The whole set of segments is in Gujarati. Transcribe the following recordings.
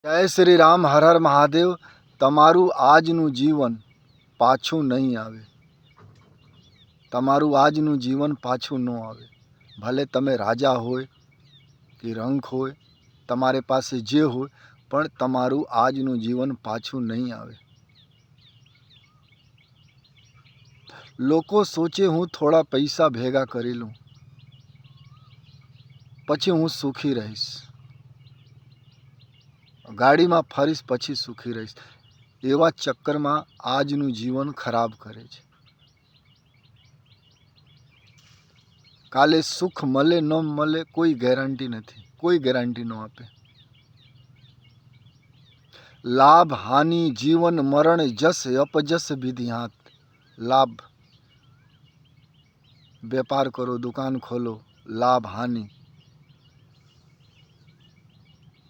જય શ્રી રામ. હર હર મહાદેવ. તમારું આજનું જીવન પાછું નહીં આવે. તમારું આજનું જીવન પાછું ન આવે. ભલે તમે રાજા હોય કે રંક હોય, તમારી પાસે જે હોય, પણ તમારું આજનું જીવન પાછું નહીં આવે. લોકો સોચે હું થોડા પૈસા ભેગા કરી લઉં, પછી હું સુખી રહીશ, ગાડીમાં ફરીશ પછી સુખી રહીશ. એવા ચક્કરમાં આજનું જીવન ખરાબ કરે છે. કાલે સુખ મળે ન મળે કોઈ ગેરંટી નથી, કોઈ ગેરંટી ન આપે. લાભ હાનિ જીવન મરણ જસ અપજસ વિધિ હાથ. લાભ, વેપાર કરો, દુકાન ખોલો, લાભ હાનિ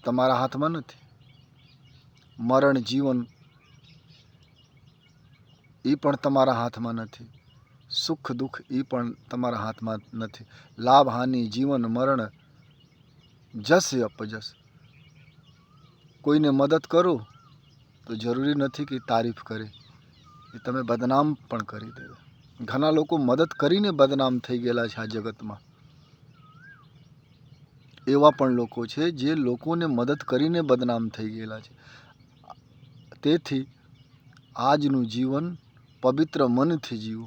તમારા હાથમાં નથી. મરણ જીવન એ પણ તમારા હાથમાં નથી. સુખ દુઃખ એ પણ તમારા હાથમાં નથી. લાભ હાનિ જીવન મરણ જસ અપજસ. કોઈને મદદ કરો તો જરૂરી નથી કે તારીફ કરે, એ તમે બદનામ પણ કરી દેવે. ઘણા લોકો મદદ કરીને બદનામ થઈ ગયેલા છે આ જગતમાં. એવા પણ લોકો છે જે લોકોને મદદ કરીને બદનામ થઈ ગયેલા છે. તેથી આજનું જીવન પવિત્ર મનથી જીવો.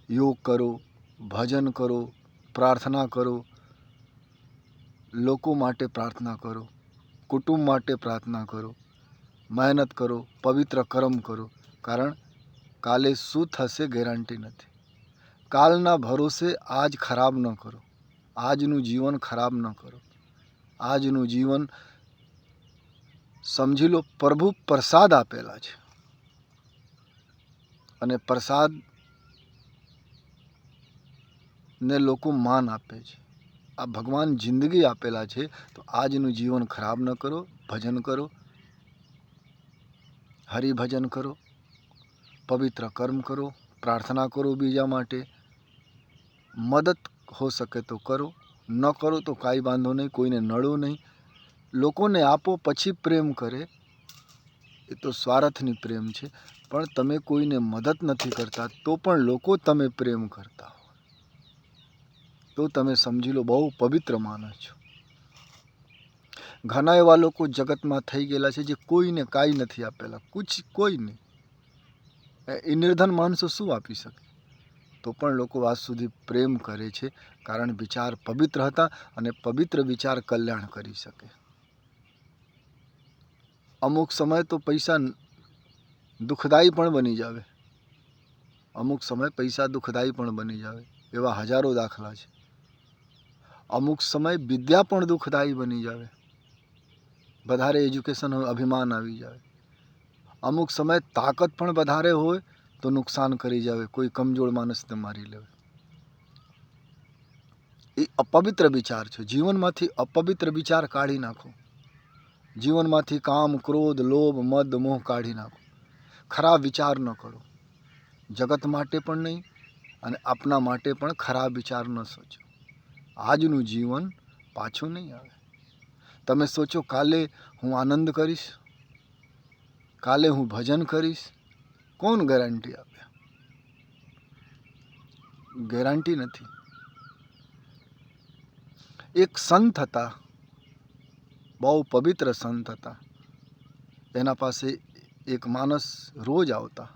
યોગ કરો, ભજન કરો, પ્રાર્થના કરો, લોકો માટે પ્રાર્થના કરો, કુટુંબ માટે પ્રાર્થના કરો, મહેનત કરો, પવિત્ર કર્મ કરો. કારણ કાલે શું થશે ગેરંટી નથી. કાલના ભરોસે આજ ખરાબ ન કરો. આજનું જીવન ખરાબ ન કરો. આજનું જીવન સમજી લો પ્રભુ પ્રસાદ આપેલા છે, અને પ્રસાદ ને લોકો માન આપે છે. આ ભગવાન જિંદગી આપેલા છે, તો આજનું જીવન ખરાબ ન કરો. ભજન કરો, હરિભજન કરો, પવિત્ર કર્મ કરો, પ્રાર્થના કરો બીજા માટે. મદદ હો શકે તો કરો, ન કરો તો કાંઈ વાંધો નહીં. કોઈને નડો નહીં. લોકોને આપો પછી પ્રેમ કરે, એ તો સ્વાર્થની પ્રેમ છે. પણ તમે કોઈને મદદ નથી કરતા તો પણ લોકો તમે પ્રેમ કરતા હો, તો તમે સમજી લો બહુ પવિત્ર માણસ છો. ઘણા એવા લોકો જગતમાં થઈ ગયેલા છે જે કોઈને કાંઈ નથી આપેલા, કોઈ નહીં. એ નિર્ધન માણસો શું આપી શકે? તો પણ લોકો આજ સુધી પ્રેમ કરે છે, કારણ વિચાર પવિત્ર હતા, અને પવિત્ર વિચાર કલ્યાણ કરી શકે. અમુક સમય તો પૈસા દુઃખદાયી પણ બની જાવે. અમુક સમય પૈસા દુઃખદાયી પણ બની જાવે. એવા હજારો દાખલા છે. અમુક સમય વિદ્યા પણ દુઃખદાયી બની જાવે. વધારે એજ્યુકેશન હોય, અભિમાન આવી જાય. અમુક સમય તાકાત પણ વધારે હોય તો નુકસાન કરી જાવે, કોઈ કમજોર માણસને મારી લેવે. એ અપવિત્ર વિચાર છે. જીવનમાંથી અપવિત્ર વિચાર કાઢી નાખો. જીવનમાંથી કામ, ક્રોધ, લોભ, મદ, મોહ કાઢી નાખો. ખરાબ વિચાર ન કરો. જગત માટે પણ નહીં, અને આપના માટે પણ ખરાબ વિચાર ન સોચો. આજનું જીવન પાછું નહીં આવે. તમે સોચો કાલે હું આનંદ કરીશ, કાલે હું ભજન કરીશ. કોણ ગેરંટી આપે? ગેરંટી નથી. એક સંત હતા, બહુ પવિત્ર સંત હતા. એના પાસે એક માણસ રોજ આવતા.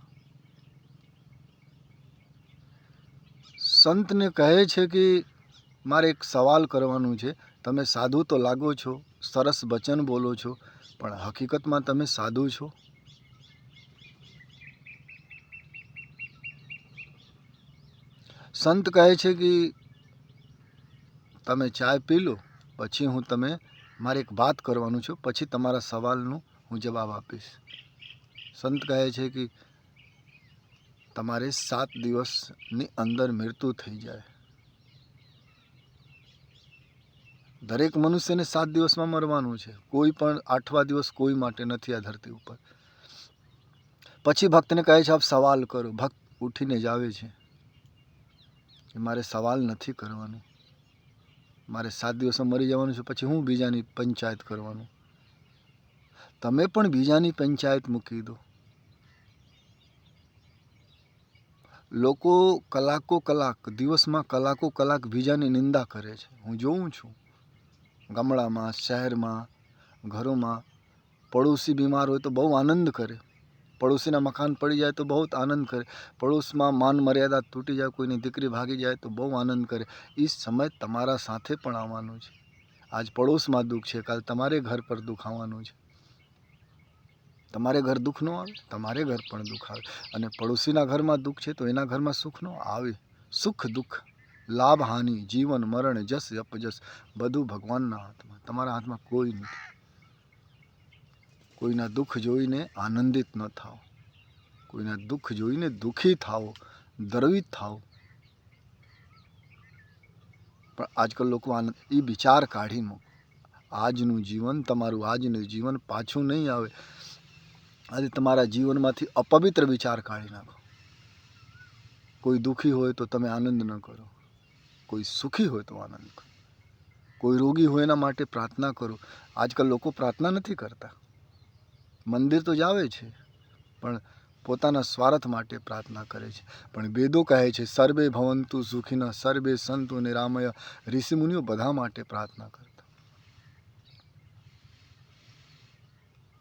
સંતને કહે છે કે મારે એક સવાલ કરવાનું છે. તમે સાધુ તો લાગો છો, સરસ વચન બોલો છો, પણ હકીકતમાં તમે સાધુ છો? સંત કહે છે કે તમે ચાય પી લો, પછી હું તમે મારે એક વાત કરવાનું છે, પછી તમારા સવાલનું હું જવાબ આપીશ. સંત કહે છે કે તમારે 7 દિવસની અંદર મૃત્યુ થઈ જાય. દરેક મનુષ્યને 7 દિવસમાં મરવાનું છે. કોઈ પણ 8મા દિવસ કોઈ માટે નથી આ ધરતી ઉપર. પછી ભક્તને કહે છે આપ સવાલ કરો. ભક્ત ઉઠીને જ આવે છે કે મારે સવાલ નથી કરવાનું, મારે 7 દિવસમાં મરી જવાનું છે, પછી હું બીજાની પંચાયત કરવાનું. તમે પણ બીજાની પંચાયત મૂકી દો. લોકો કલાકો કલાક, દિવસમાં કલાકો કલાક બીજાની નિંદા કરે છે. હું જોઉં છું ગામડામાં, શહેરમાં, ઘરોમાં. પડોશી બીમાર હોય તો બહુ આનંદ કરે, પડોશીના મકાન પડી જાય તો બહુ આનંદ કરે, પડોશમાં માન મર્યાદા તૂટી જાય, કોઈની દીકરી ભાગી જાય તો બહુ આનંદ કરે. એ સમય તમારા સાથે પણ આવવાનું છે. આજ પડોશમાં દુઃખ છે, કાલ તમારે ઘર પર દુઃખ આવવાનું છે. તમારે ઘર દુઃખ ન આવે, તમારે ઘર પણ દુઃખ આવે. અને પડોશીના ઘરમાં દુઃખ છે તો એના ઘરમાં સુખ ન આવે. સુખ દુઃખ, લાભ હાનિ, જીવન મરણ, જસ અપજસ બધું ભગવાનના હાથમાં, તમારા હાથમાં કોઈ નથી. કોઈના દુઃખ જોઈને આનંદિત ન થાઓ, કોઈના દુઃખ જોઈને દુઃખી થાઓ, દ્રવિત થાઓ. પણ આજકાલ લોકો એ વિચાર કાઢી મૂકો. આજનું જીવન, તમારું આજનું જીવન પાછું નહીં આવે. આજે તમારા જીવનમાંથી અપવિત્ર વિચાર કાઢી નાખો. કોઈ દુઃખી હોય તો તમે આનંદ ન કરો, કોઈ સુખી હોય તો આનંદ કરો. કોઈ રોગી હોય એના માટે પ્રાર્થના કરો. આજકાલ લોકો પ્રાર્થના નથી કરતા. મંદિર તો જાવે છે પણ પોતાના સ્વાર્થ માટે પ્રાર્થના કરે છે. પણ વેદો કહે છે સર્વે ભવંતુ સુખિનઃ, સર્વે સંતુ નિરામય. ઋષિમુનિઓ બધા માટે પ્રાર્થના કરતા.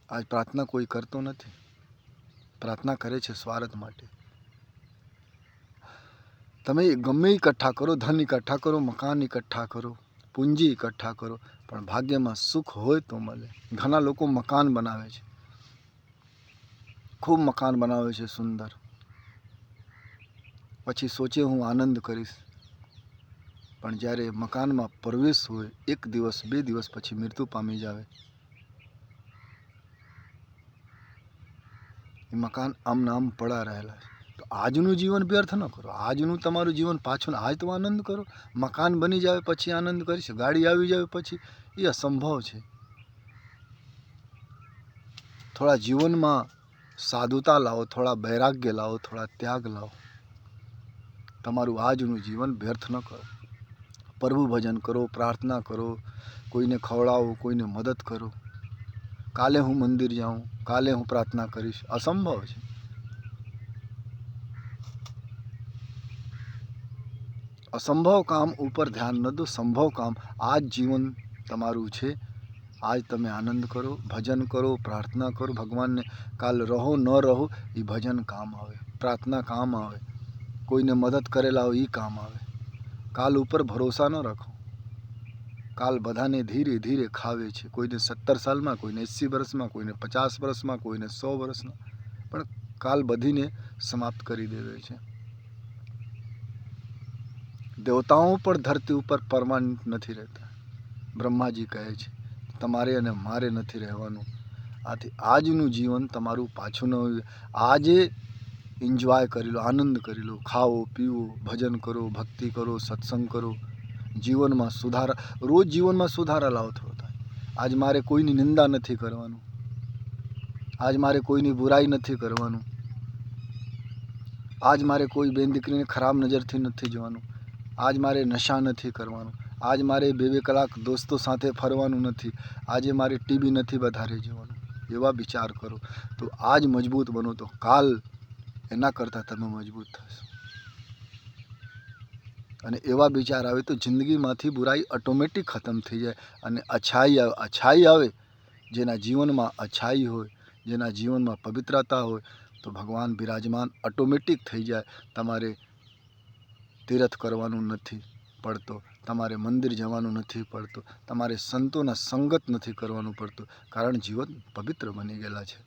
આજ પ્રાર્થના કોઈ કરતો નથી. પ્રાર્થના કરે છે સ્વાર્થ માટે. તમે ગમે એકઠા કરો, ધન એકઠા કરો, મકાન એકઠા કરો, પૂંજી એકઠા કરો, પણ ભાગ્યમાં સુખ હોય તો મળે. ઘણા લોકો મકાન બનાવે છે, ખૂબ મકાન બનાવે છે સુંદર, પછી સોચે હું આનંદ કરીશ. પણ જ્યારે મકાનમાં પ્રવેશ હોય, 1 દિવસ 2 દિવસ પછી મૃત્યુ પામી જાવે, એ મકાન આમ આમ પડા રહેલા છે. તો આજનું જીવન વ્યર્થ ન કરો. આજનું તમારું જીવન પાછું, આજ તો આનંદ કરો. મકાન બની જાય પછી આનંદ કરીશ, ગાડી આવી જાય પછી, એ અસંભવ છે. થોડા જીવનમાં સાધુતા લાવો, થોડા વૈરાગ્ય લાવો, થોડા ત્યાગ લાવો. તમારું આજનું જીવન વ્યર્થ ન કરો. પ્રભુ ભજન કરો, પ્રાર્થના કરો, કોઈને ખવડાવો, કોઈને મદદ કરો. કાલે હું મંદિર જાઉં, કાલે હું પ્રાર્થના કરીશ, અસંભવ છે. અસંભવ કામ ઉપર ધ્યાન ન દો, સંભવ કામ. આજ જીવન તમારું છે. આજ તમે આનંદ કરો, ભજન કરો, પ્રાર્થના કરો ભગવાનને. કાલ રહો ન રહો એ ભજન કામ આવે, પ્રાર્થના કામ આવે, કોઈને મદદ કરેલા હોય એ કામ આવે. કાલ ઉપર ભરોસા ન રાખો. કાલ બધાને ધીરે ધીરે ખાવે છે. કોઈને 17 સાલમાં, કોઈને 80 વર્ષમાં, કોઈને 50 વર્ષમાં, કોઈને 100 વર્ષમાં. પણ કાલ બધીને સમાપ્ત કરી દેવે છે. દેવતાઓ પણ ધરતી ઉપર પરમાનન્ટ નથી રહેતા. બ્રહ્માજી કહે છે તમારે અને મારે નથી રહેવાનું. આથી આજનું જીવન તમારું પાછું ન હોય. આજે એન્જોય કરી લો, આનંદ કરી લો, ખાઓ પીવો, ભજન કરો, ભક્તિ કરો, સત્સંગ કરો. જીવનમાં સુધારા, રોજ જીવનમાં સુધારા લાવો થોડા. આજ મારે કોઈની નિંદા નથી કરવાનું, આજ મારે કોઈની બુરાઈ નથી કરવાનું, આજ મારે કોઈ બેન દીકરીને ખરાબ નજરથી નથી જોવાનું, આજ મારે નશા નથી કરવાનું, આજ મારે 2-2 કલાક દોસ્તો સાથે ફરવાનું નથી, આજે મારે ટીવી નથી વધારે જોવાનું. એવા વિચાર કરો તો આજ મજબૂત બનો, તો કાલ એના કરતાં તમે મજબૂત થશો. અને એવા વિચાર આવે તો જિંદગીમાંથી બુરાઈ ઓટોમેટિક ખતમ થઈ જાય અને અછાઈ આવે. જેના જીવનમાં અછાઈ હોય, જેના જીવનમાં પવિત્રતા હોય, તો ભગવાન બિરાજમાન ઓટોમેટિક થઈ જાય. તમારે તીર્થ કરવાનું નથી પડતો, તમારે મંદિર જવાનું નથી પડતું, તમારે સંતોના સંગત નથી કરવાનું પડતું, કારણ જીવન પવિત્ર બની ગયેલા છે.